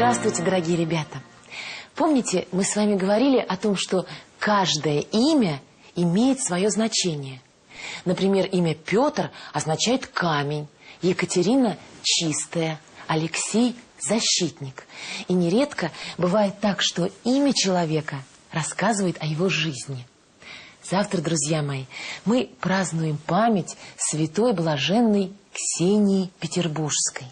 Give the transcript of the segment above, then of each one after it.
Здравствуйте, дорогие ребята! Помните, мы с вами говорили о том, что каждое имя имеет свое значение. Например, имя Петр означает камень, Екатерина – чистая, Алексей – защитник. И нередко бывает так, что имя человека рассказывает о его жизни. Завтра, друзья мои, мы празднуем память святой блаженной Ксении Петербургской.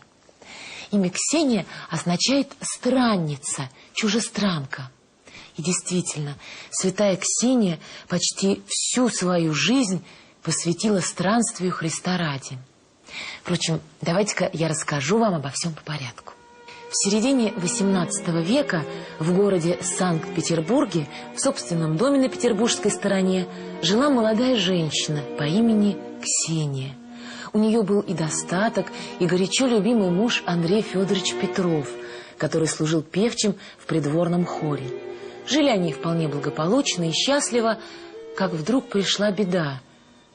Имя Ксения означает странница, чужестранка. И действительно, святая Ксения почти всю свою жизнь посвятила странствию Христа ради. Впрочем, давайте-ка я расскажу вам обо всем по порядку. В середине XVIII века в городе Санкт-Петербурге, в собственном доме на петербургской стороне, жила молодая женщина по имени Ксения. У нее был и достаток, и горячо любимый муж Андрей Федорович Петров, который служил певчим в придворном хоре. Жили они вполне благополучно и счастливо, как вдруг пришла беда.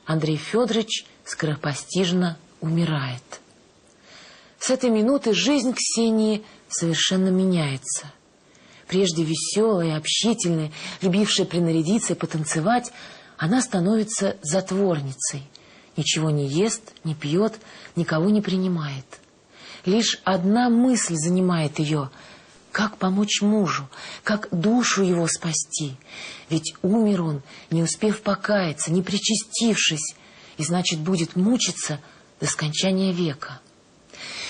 Андрей Федорович скоропостижно умирает. С этой минуты жизнь Ксении совершенно меняется. Прежде веселая, общительная, любившая принарядиться и потанцевать, она становится затворницей. Ничего не ест, не пьет, никого не принимает. Лишь одна мысль занимает ее: как помочь мужу, как душу его спасти. Ведь умер он, не успев покаяться, не причастившись, и значит будет мучиться до скончания века.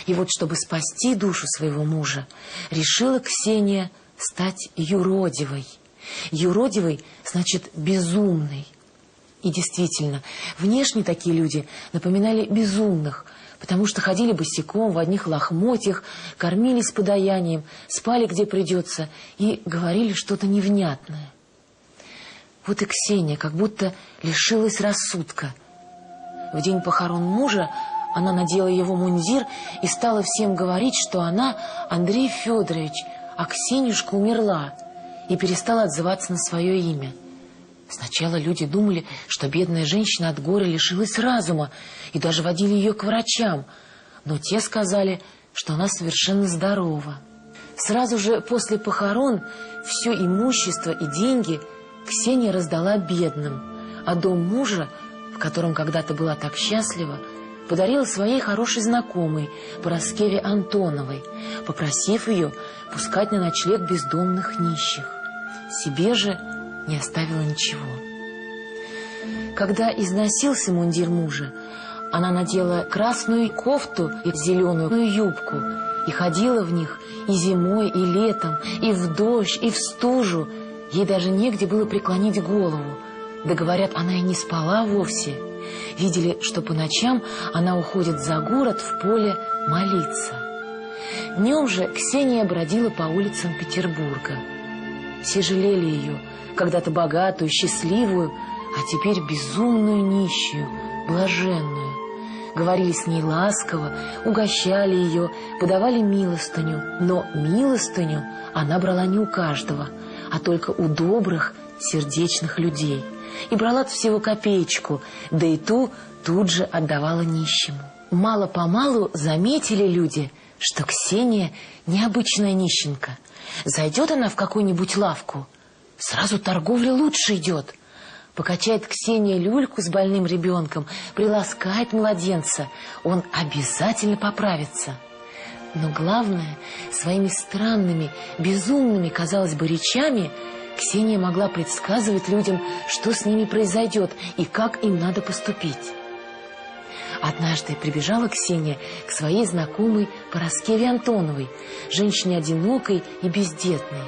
И вот, чтобы спасти душу своего мужа, решила Ксения стать юродивой. Юродивой значит безумной. И действительно, внешне такие люди напоминали безумных, потому что ходили босиком в одних лохмотьях, кормились подаянием, спали где придется и говорили что-то невнятное. Вот и Ксения как будто лишилась рассудка. В день похорон мужа она надела его мундир и стала всем говорить, что она Андрей Федорович, а Ксенюшка умерла, и перестала отзываться на свое имя. Сначала люди думали, что бедная женщина от горя лишилась разума, и даже водили ее к врачам, но те сказали, что она совершенно здорова. Сразу же после похорон все имущество и деньги Ксения раздала бедным, а дом мужа, в котором когда-то была так счастлива, подарила своей хорошей знакомой Параскеве Антоновой, попросив ее пускать на ночлег бездомных нищих. Себе же не оставила ничего. Когда износился мундир мужа, она надела красную кофту и зеленую юбку и ходила в них и зимой, и летом, и в дождь, и в стужу. Ей даже негде было преклонить голову. Да, говорят, она и не спала вовсе. Видели, что по ночам она уходит за город в поле молиться. Днем же Ксения бродила по улицам Петербурга. Все жалели ее, когда-то богатую, счастливую, а теперь безумную нищую, блаженную. Говорили с ней ласково, угощали ее, подавали милостыню. Но милостыню она брала не у каждого, а только у добрых, сердечных людей. И брала всего копеечку, да и ту тут же отдавала нищему. Мало-помалу заметили люди, что Ксения необычная нищенка. Зайдет она в какую-нибудь лавку, сразу торговля лучше идет. Покачает Ксения люльку с больным ребенком, приласкает младенца, он обязательно поправится. Но главное, своими странными, безумными, казалось бы, речами Ксения могла предсказывать людям, что с ними произойдет и как им надо поступить. Однажды прибежала Ксения к своей знакомой Параскеве Антоновой, женщине одинокой и бездетной,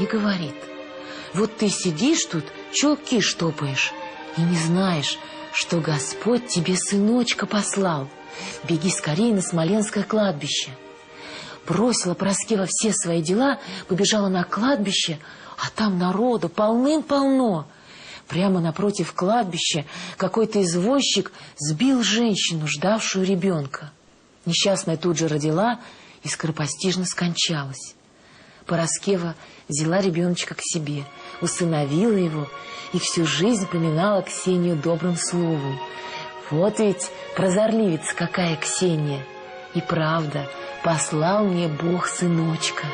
и говорит: вот ты сидишь тут, чулки штопаешь, и не знаешь, что Господь тебе сыночка послал. Беги скорее на Смоленское кладбище. Бросила Параскева все свои дела, побежала на кладбище, а там народу полным-полно. Прямо напротив кладбища какой-то извозчик сбил женщину, ждавшую ребенка. Несчастная тут же родила и скоропостижно скончалась. Параскева взяла ребеночка к себе, усыновила его и всю жизнь поминала Ксению добрым словом. Вот ведь прозорливица какая Ксения! И правда, послал мне Бог сыночка.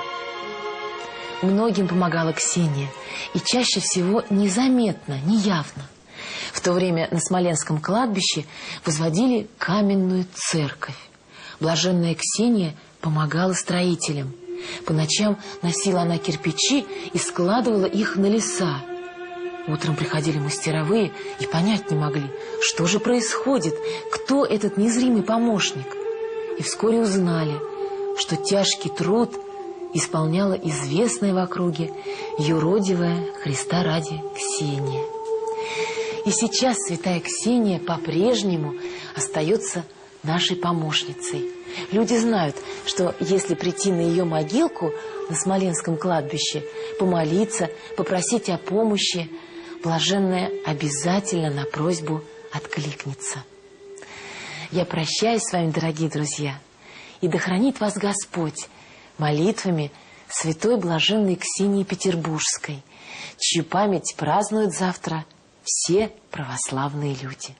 Многим помогала Ксения, и чаще всего незаметно, неявно. В то время на Смоленском кладбище возводили каменную церковь. Блаженная Ксения помогала строителям. По ночам носила она кирпичи и складывала их на леса. Утром приходили мастеровые и понять не могли, что же происходит, кто этот незримый помощник. И вскоре узнали, что тяжкий труд исполняла известная в округе юродивая Христа ради Ксения. И сейчас святая Ксения по-прежнему остается нашей помощницей. Люди знают, что если прийти на ее могилку на Смоленском кладбище, помолиться, попросить о помощи, блаженная обязательно на просьбу откликнется. Я прощаюсь с вами, дорогие друзья, и да хранит вас Господь молитвами святой блаженной Ксении Петербургской, чью память празднуют завтра все православные люди.